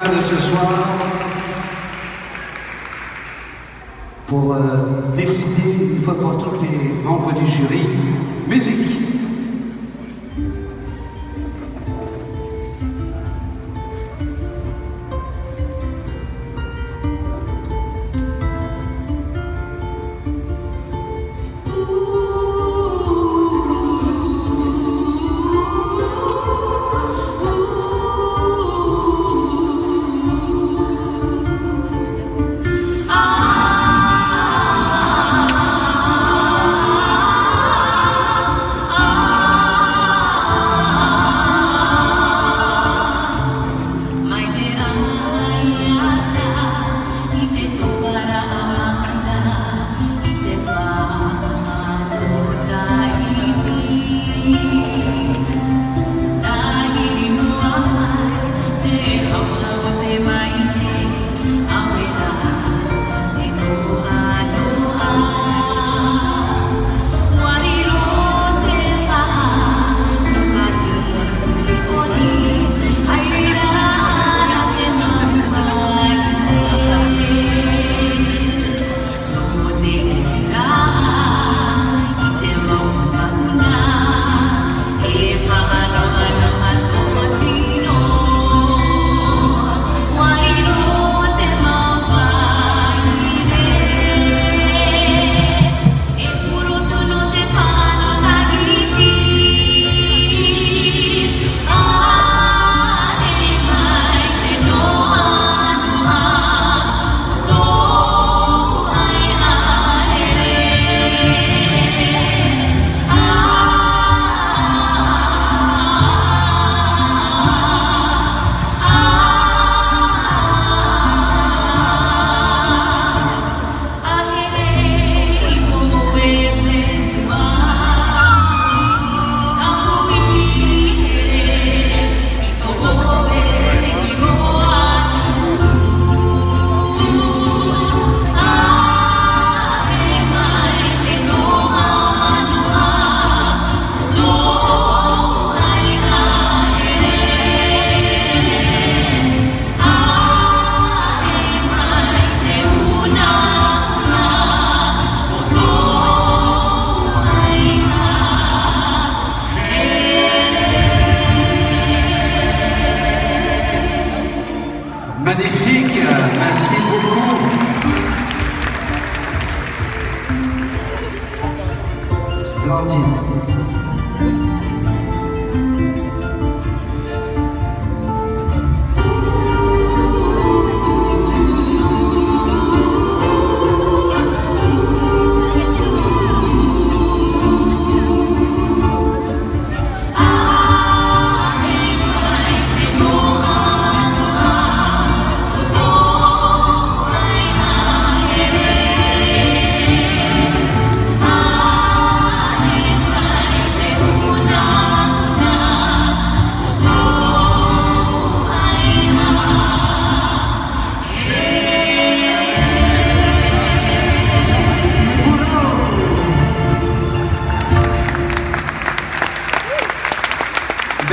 De ce soir pour décider une fois pour toutes les membres du jury. Musique. Magnifique, merci beaucoup. Splendide.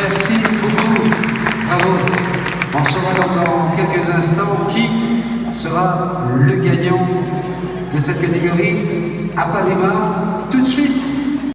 Merci beaucoup. Bravo. On saura dans quelques instants qui sera le gagnant de cette catégorie. À pas les mains, tout de suite.